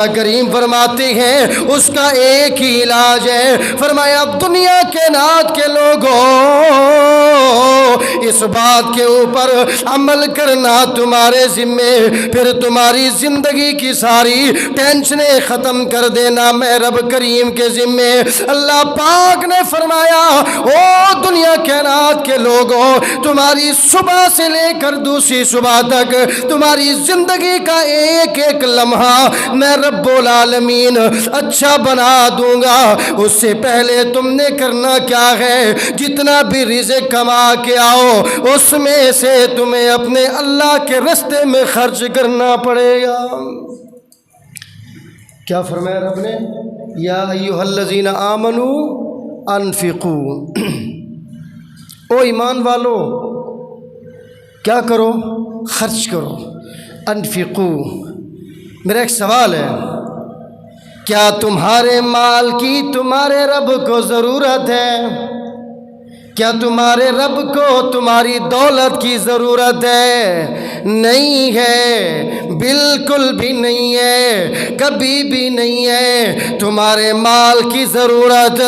کریم فرماتے ہیں اس کا ایک ہی علاج ہے، فرمایا دنیا کے نات کے لوگوں اس بات کے اوپر عمل کرنا تمہارے ذمے، پھر تمہاری زندگی کی ساری ٹینشنیں ختم کر دینا میں رب کریم کے ذمے۔ اللہ پاک نے فرمایا او دنیا کے نات کے لوگوں، تمہاری صبح سے لے کر دوسری صبح تک تمہاری زندگی کا ایک ایک لمحہ میں رب العالمین اچھا بنا دوں گا۔ اس سے پہلے تم نے کرنا کیا ہے، جتنا بھی رزق کما کے آؤ اس میں سے تمہیں اپنے اللہ کے راستے میں خرچ کرنا پڑے گا۔ کیا فرمایا رب نے؟ یا ایھا الذین آمنوا انفقوا، او ایمان والو کیا کرو؟ خرچ کرو۔ انفقوا، میرا ایک سوال ہے، کیا تمہارے مال کی تمہارے رب کو ضرورت ہے؟ کیا تمہارے رب کو تمہاری دولت کی ضرورت ہے؟ نہیں ہے، بالکل بھی نہیں ہے، کبھی بھی نہیں ہے۔ تمہارے مال کی ضرورت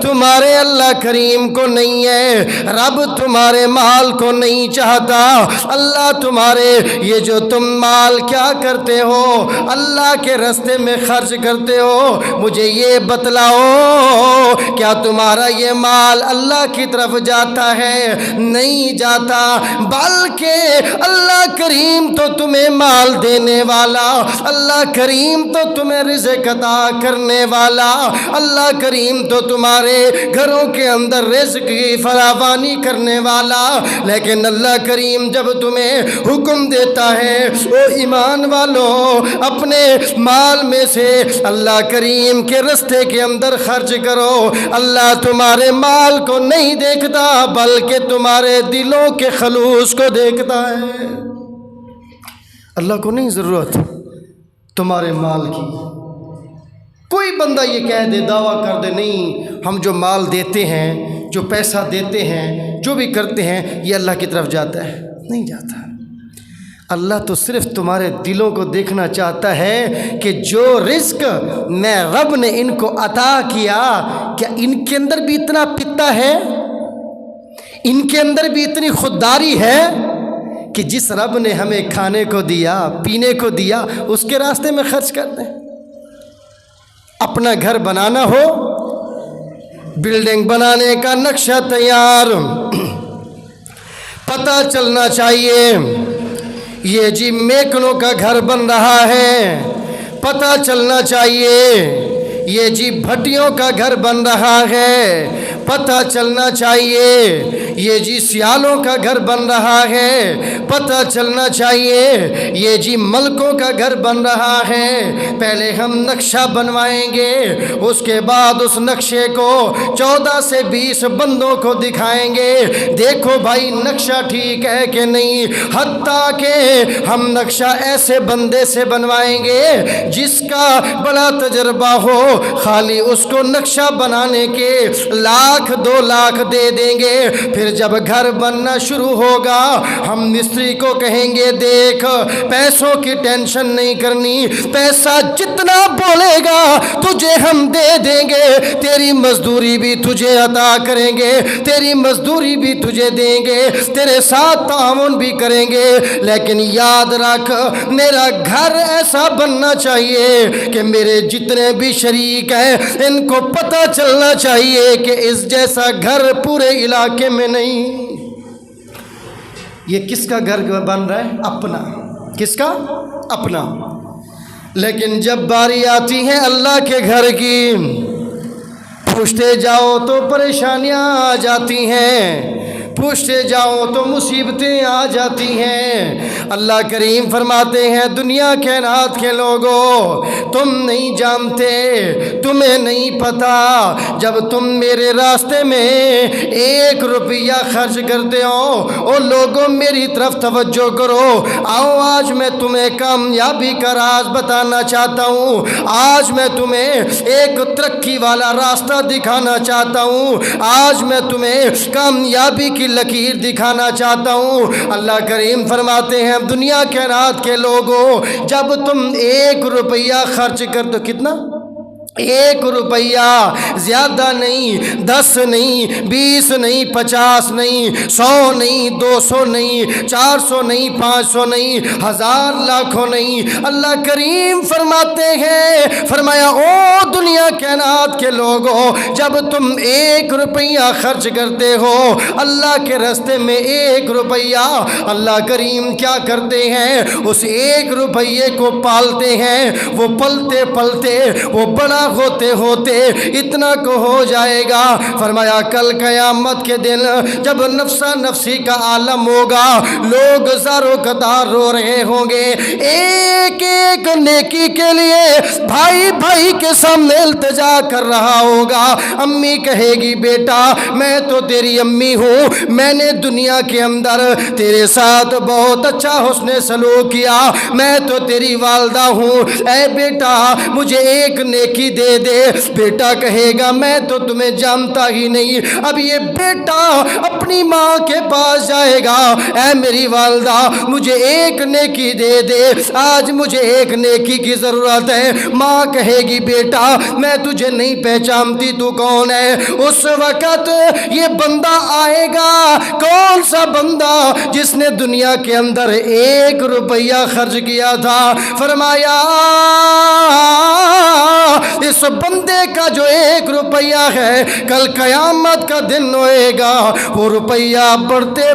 تمہارے اللہ کریم کو نہیں ہے، رب تمہارے مال کو نہیں چاہتا۔ اللہ تمہارے یہ جو تم مال کیا کرتے ہو، اللہ کے راستے میں خرچ کرتے ہو، مجھے یہ بتلاؤ کیا تمہارا یہ مال اللہ کی طرف جاتا ہے؟ نہیں جاتا، بلکہ اللہ کریم تو تمہیں مال دینے والا، اللہ کریم تو تمہیں رزق عطا کرنے والا، اللہ کریم تو تمہارے گھروں کے اندر رزق کی فراوانی کرنے والا، لیکن اللہ کریم جب تمہیں حکم دیتا ہے او ایمان والو اپنے مال میں سے اللہ کریم کے راستے کے اندر خرچ کرو، اللہ تمہارے مال کو نہیں دیکھتا بلکہ تمہارے دلوں کے خلوص کو دیکھتا ہے۔ اللہ کو نہیں ضرورت تمہارے مال کی۔ کوئی بندہ یہ کہہ دے، دعویٰ کر دے نہیں ہم جو مال دیتے ہیں، جو پیسہ دیتے ہیں، جو بھی کرتے ہیں یہ اللہ کی طرف جاتا ہے، نہیں جاتا۔ اللہ تو صرف تمہارے دلوں کو دیکھنا چاہتا ہے کہ جو رزق میں رب نے ان کو عطا کیا، کیا ان کے اندر بھی اتنا پتا ہے، ان کے اندر بھی اتنی خودداری ہے کہ جس رب نے ہمیں کھانے کو دیا، پینے کو دیا، اس کے راستے میں خرچ کر دیں۔ اپنا گھر بنانا ہو، بلڈنگ بنانے کا نقشہ تیار، پتہ چلنا چاہیے یہ جی میکنوں کا گھر بن رہا ہے، پتہ چلنا چاہیے یہ جی بھٹیوں کا گھر بن رہا ہے، پتہ چلنا چاہیے یہ جی سیالوں کا گھر بن رہا ہے، پتہ چلنا چاہیے یہ جی ملکوں کا گھر بن رہا ہے۔ پہلے ہم نقشہ بنوائیں گے، اس کے بعد اس نقشے کو 14 سے 20 بندوں کو دکھائیں گے، دیکھو بھائی نقشہ ٹھیک ہے کہ نہیں۔ حتیٰ کہ ہم نقشہ ایسے بندے سے بنوائیں گے جس کا بڑا تجربہ ہو، خالی اس کو نقشہ بنانے کے 1,00,000 2,00,000 دے دیں گے۔ پھر جب گھر بننا شروع ہوگا ہم مستری کو کہیں گے دیکھ پیسوں کی ٹینشن نہیں کرنی، پیسہ جتنا بولے گا تجھے ہم دے دیں گے، تیری مزدوری بھی تجھے عطا کریں گے، تیری مزدوری بھی تجھے دیں گے، تیرے ساتھ تعاون بھی کریں گے، لیکن یاد رکھ میرا گھر ایسا بننا چاہیے کہ میرے جتنے بھی شریک ہیں ان کو پتہ چلنا چاہیے کہ اس جیسا گھر پورے علاقے میں نہیں۔ یہ کس کا گھر بن رہا ہے؟ اپنا۔ کس کا؟ اپنا۔ لیکن جب باری آتی ہے اللہ کے گھر کی، پوچھتے جاؤ تو پریشانیاں آ جاتی ہیں، پوچھتے جاؤ تو مصیبتیں آ جاتی ہیں۔ اللہ کریم فرماتے ہیں دنیا کے نات کے لوگوں تم نہیں جانتے، تمہیں نہیں پتا، جب تم میرے راستے میں 1 روپیہ خرچ کرتے ہو اور لوگوں میری طرف توجہ کرو، آؤ آج میں تمہیں کامیابی کا راز بتانا چاہتا ہوں، آج میں تمہیں ایک ترقی والا راستہ دکھانا چاہتا ہوں، آج میں تمہیں کامیابی کی کی لکیر دکھانا چاہتا ہوں۔ اللہ کریم فرماتے ہیں دنیا کائنات کے لوگوں، جب تم 1 روپیہ خرچ کر دو، کتنا؟ 1 روپیہ، زیادہ نہیں، 10 نہیں، 20 نہیں، 50 نہیں، 100 نہیں، 200 نہیں، 400 نہیں، 500 نہیں، 1000 لاکھوں نہیں۔ اللہ کریم فرماتے ہیں، فرمایا او دنیا کائنات کے لوگوں، جب تم 1 روپیہ خرچ کرتے ہو اللہ کے راستے میں، 1 روپیہ، اللہ کریم کیا کرتے ہیں؟ اس 1 روپیے کو پالتے ہیں، وہ پلتے پلتے وہ بڑا ہوتے ہوتے اتنا کو ہو جائے گا۔ فرمایا کل قیامت کے دن جب نفسا نفسی کا عالم ہوگا، لوگ زاروں قطار رو رہے ہوں گے، ایک ایک نیکی کے لیے بھائی بھائی کے سامنے التجا کر رہا ہوگا۔ امی کہے گی بیٹا میں تو تیری امی ہوں، میں نے دنیا کے اندر تیرے ساتھ بہت اچھا حسن سلوک کیا، میں تو تیری والدہ ہوں، اے بیٹا مجھے ایک نیکی دے دے۔ بیٹا کہے گا میں تو تمہیں جانتا ہی نہیں۔ اب یہ بیٹا اپنی ماں کے پاس جائے گا، اے میری والدہ مجھے ایک نیکی دے دے، آج مجھے ایک نیکی کی ضرورت ہے۔ ماں کہے گی بیٹا میں تجھے نہیں پہچانتی، تو کون ہے؟ اس وقت یہ بندہ آئے گا، کون سا بندہ؟ جس نے دنیا کے اندر 1 روپیہ خرچ کیا تھا۔ فرمایا اس بندے کا جو 1 روپیہ ہے، کل قیامت کا دن ہوئے گا، وہ روپیہ بڑھتے بڑھتے